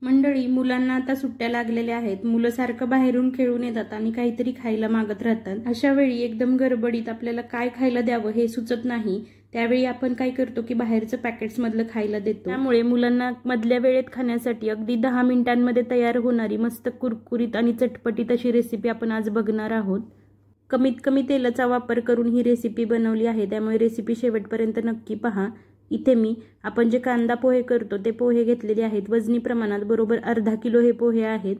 मंडळी, मुलांना आता सुट्ट्या लागलेल्या आहेत। मुलं सारखं बाहेरून खेळून येतात आणि काहीतरी खायला मागत राहतात। अशा वेळी एकदम गडबडीत आपल्याला काय खायला द्यावं हे सुचत नाही। त्यावेळी आपण काय करतो की बाहेरचं पॅकेट्स मधलं खायला देतो। त्यामुळे मुलांना मधल्या वेळेत खाण्यासाठी अगदी 10 मिनिटांमध्ये तयार होणारी मस्त कुरकुरीत आणि चटपटीत अशी रेसिपी आपण आज बघणार आहोत। कमीत कमी तेलाचा वापर करून ही रेसिपी बनवली आहे, त्यामुळे रेसिपी शेवटपर्यंत नक्की पहा। इथे मी आपण जे कांदा पोहे करतो ते पोहे घेतलेले आहेत। वजनी प्रमाणात बरोबर अर्धा किलो हे पोहे आहेत।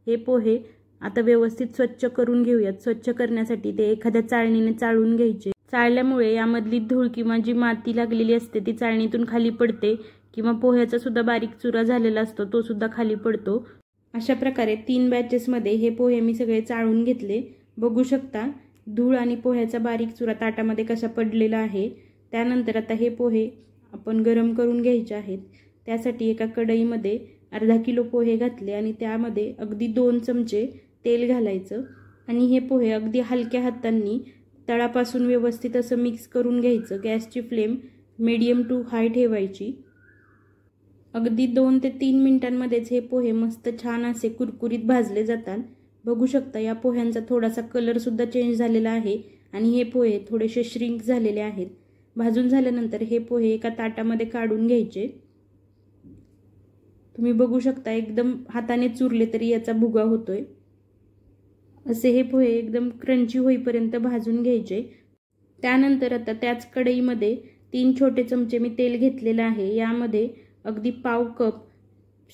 हे पोहे आता व्यवस्थित स्वच्छ करून घेऊयात। स्वच्छ करण्यासाठी ते एखाद्या चाळणीने चाळून घ्यायचे। चाळल्यामुळे यामधली धूळ किंवा जी माती लागलेली असते ती चाळणीतून खाली पडते, किंवा पोह्याचा सुद्धा बारीक चुरा झालेला असतो तो सुद्धा खाली पडतो। अशा प्रकारे 3 बॅचेस मध्ये हे पोहे मी सगळे चाळून घेतले। बघू शकता धूळ आणि पोह्याचा बारीक चुरा ताटामध्ये कसा पडलेला आहे। त्यानंतर आता हे पोहे आपण गरम करून घ्यायचे आहेत। त्यासाठी एका कढईमध्ये अर्धा किलो पोहे घातले आणि त्यामध्ये अगदी 2 चमचे तेल घालायचं आणि हे पोहे अगदी हलक्या हातांनी तळापासून व्यवस्थित असं मिक्स करून घ्यायचं। गॅसची फ्लेम मीडियम टू हाय ठेवायची। अगदी 2 ते 3 मिनिटांमध्येच हे पोहे मस्त छान असे कुरकुरीत भाजले जातात। बघू शकता या पोह्यांचा थोडासा कलर सुद्धा चेंज झालेला आहे आणि हे पोहे थोडेसे श्रिंक झालेले आहेत। भाजून झाल्यानंतर हे पोहे एका ताटामध्ये काढून घ्यायचे। तुम्ही बघू शकता एकदम हाताने चुरले तरी याचा भुगा होतोय। असे हे पोहे एकदम क्रंची होईपर्यंत भाजून घ्यायचे। त्यानंतर आता त्याच कढईमध्ये 3 छोटे चमचे मी तेल घेतलेले आहे। यामध्ये अगदी पाव कप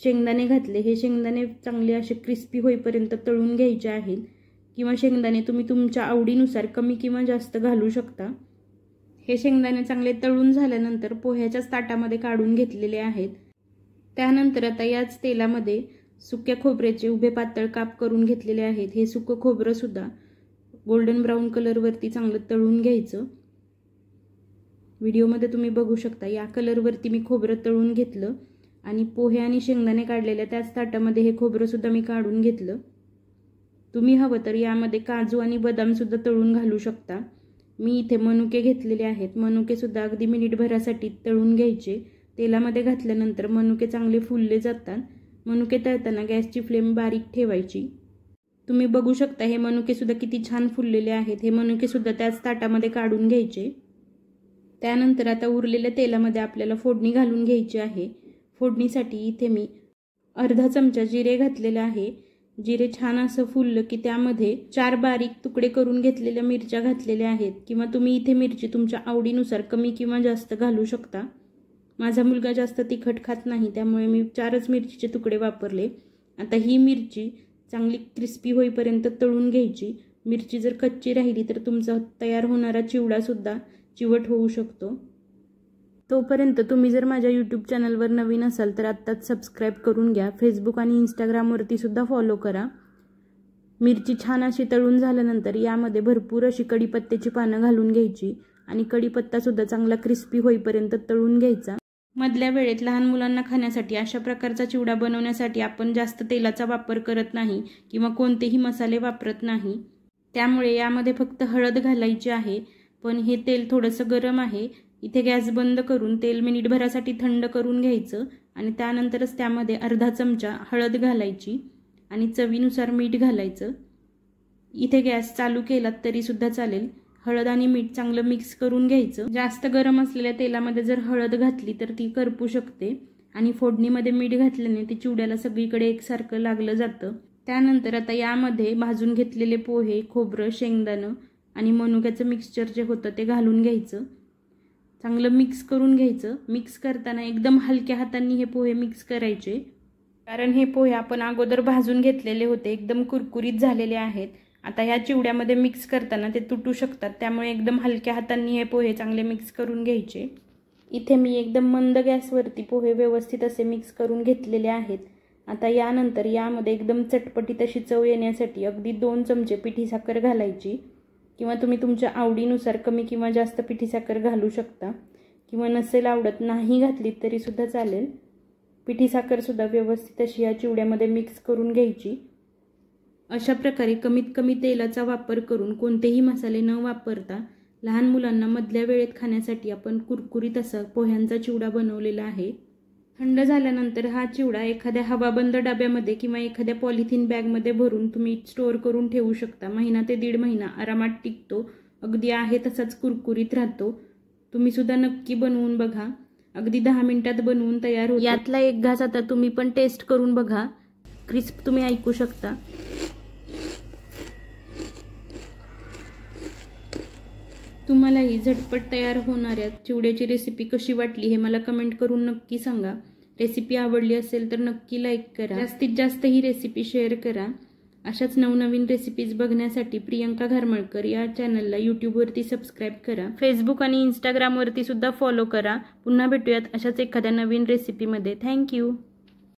शेंगदाणे घातले। हे शेंगदाणे चांगले असे क्रिस्पी होईपर्यंत तळून घ्यायचे आहेत, किंवा शेंगदाणे तुम्ही तुमच्या आवडीनुसार कमी किंवा जास्त घालू शकता। हे शेंगदाणे चांगले तळून झाल्यानंतर पोह्याच्याच ताटामध्ये काढून घेतलेले आहेत। त्यानंतर आता याच तेलामध्ये सुक्या खोबऱ्याचे उभे पातळ काप करून घेतलेले आहेत। हे सुकं खोबरं सुद्धा गोल्डन ब्राऊन कलर वरती चांगलं तळून घ्यायचं। व्हिडिओमध्ये तुम्ही बघू शकता या कलर वरती मी खोबरं तळून घेतलं आणि पोहे आणि शेंगदाणे काढलेल्या त्याच ताटामध्ये हे खोबरं सुद्धा मी काढून घेतलं। तुम्ही हवं तर यामध्ये काजू आणि बदाम सुद्धा तळून घालू शकता। मी इथे मनुके घेतलेले आहेत। मनुके सुद्धा अगदी मिनिटभरासाठी तळून घ्यायचे। तेलामध्ये घातल्यानंतर मनुके चांगले फुलले जातात। मनुके तळताना गॅसची फ्लेम बारीक ठेवायची। तुम्ही बघू शकता हे मनुके सुद्धा किती छान फुललेले आहेत। हे मनुके सुद्धा त्याच ताटामध्ये काढून घ्यायचे। त्यानंतर आता उरलेल्या तेलामध्ये आपल्याला फोडणी घालून घ्यायची आहे। फोडणीसाठी इथे मी अर्धा चमचा जिरे घातलेले आहे। जिरे छान असं फुललं की त्यामध्ये 4 बारीक तुकडे करून घेतलेल्या मिरच्या घातलेल्या आहेत, किंवा तुम्ही इथे मिरची तुमच्या आवडीनुसार कमी किंवा जास्त घालू शकता। माझा मुलगा जास्त तिखट खात नाही, त्यामुळे मी 4च मिरचीचे तुकडे वापरले। आता ही मिरची चांगली क्रिस्पी होईपर्यंत तळून घ्यायची। मिरची जर कच्ची राहिली तर तुमचा तयार होणारा चिवडा सुद्धा चिवट होऊ शकतो। तोपर्यंत तुम्ही जर माझ्या यूट्यूब चॅनलवर नवीन असाल तर आत्ताच सबस्क्राईब करून घ्या। फेसबुक आणि इंस्टाग्रामवरती सुद्धा फॉलो करा। मिरची छान अशी तळून झाल्यानंतर यामध्ये भरपूर अशी कढीपत्त्याची पानं घालून घ्यायची आणि कढीपत्ता सुद्धा चांगला क्रिस्पी होईपर्यंत तळून घ्यायचा। मधल्या वेळेत लहान मुलांना खाण्यासाठी अशा प्रकारचा चिवडा बनवण्यासाठी आपण जास्त तेलाचा वापर करत नाही किंवा कोणतेही मसाले वापरत नाही। त्यामुळे यामध्ये फक्त हळद घालायची आहे। पण हे तेल थोडंसं गरम आहे। इथे गॅस बंद करून तेल मिनिटभरासाठी थंड करून घ्यायचं आणि त्यानंतरच त्यामध्ये अर्धा चमचा हळद घालायची आणि चवीनुसार मीठ घालायचं। इथे गॅस चालू केलात तरी सुद्धा चालेल। हळद आणि मीठ चांगलं मिक्स करून घ्यायचं। जास्त गरम असलेल्या तेलामध्ये जर हळद घातली तर ती करपू शकते आणि फोडणीमध्ये मीठ घातल्याने ती चिवड्याला सगळीकडे एकसारखं लागलं जातं। त्यानंतर आता यामध्ये भाजून घेतलेले पोहे, खोबरं, शेंगदाणं आणि मनुक्याचं मिक्सचर जे होतं ते घालून घ्यायचं। चांगलं मिक्स करून घ्यायचं। मिक्स करताना एकदम हलक्या हातांनी हे पोहे मिक्स करायचे, कारण हे पोहे आपण अगोदर भाजून घेतलेले होते, एकदम कुरकुरीत झालेले आहेत। आता ह्या चिवड्यामध्ये मिक्स करताना ते तुटू शकतात, त्यामुळे एकदम हलक्या हातांनी हे पोहे चांगले मिक्स करून घ्यायचे। इथे मी एकदम मंद गॅसवरती पोहे व्यवस्थित असे मिक्स करून घेतलेले आहेत। आता यानंतर यामध्ये एकदम चटपटीत अशी चव येण्यासाठी अगदी 2 चमचे पिठी साखर घालायची, किंवा तुम्ही तुमच्या आवडीनुसार कमी किंवा जास्त पिठी साखर घालू शकता, किंवा नसेल आवडत नाही घातली तरी सुद्धा चालेल। पिठी साखर सुद्धा व्यवस्थित अशी या चिवड्यामध्ये मिक्स करून घ्यायची। अशा प्रकारे कमीत कमी तेलाचा वापर करून कोणतेही मसाले न वापरता लहान मुलांना मधल्या वेळेत खाण्यासाठी आपण कुरकुरीत असा पोह्यांचा चिवडा बनवलेला आहे। थंड झाल्यानंतर हा चिवडा एखाद्या हवाबंद डब्यामध्ये किंवा एखाद्या पॉलिथिन बॅगमध्ये भरून तुम्ही स्टोअर करून ठेवू शकता. 1 ते 1.5 महिना आरामात टिकतो. अगदी आहे तसाच कुरकुरीत राहतो. तुम्ही सुद्धा नक्की बनवून बघा. अगदी 10 मिनिटात बनवून तयार होतो. यातला एक घास आता तुम्ही पण टेस्ट करून बघा. क्रिस्प तुम्ही ऐकू शकता. तुम्हाला ही झटपट तयार होणाऱ्या चिवड्याची रेसिपी कशी वाटली हे मला कमेंट करून नक्की सांगा. रेसिपी आवडली असेल तर नक्की लाईक करा. जास्तीत जास्त ही रेसिपी शेअर करा. अशाच नवनवीन रेसिपीज बघण्यासाठी प्रियंका घारमळकर या चॅनलला यूट्यूबवरती सबस्क्राईब करा. फेसबुक आणि इंस्टाग्रामवरती सुद्धा फॉलो करा. पुन्हा भेटूयात अशाच एखाद्या नवीन रेसिपीमध्ये. थँक्यू.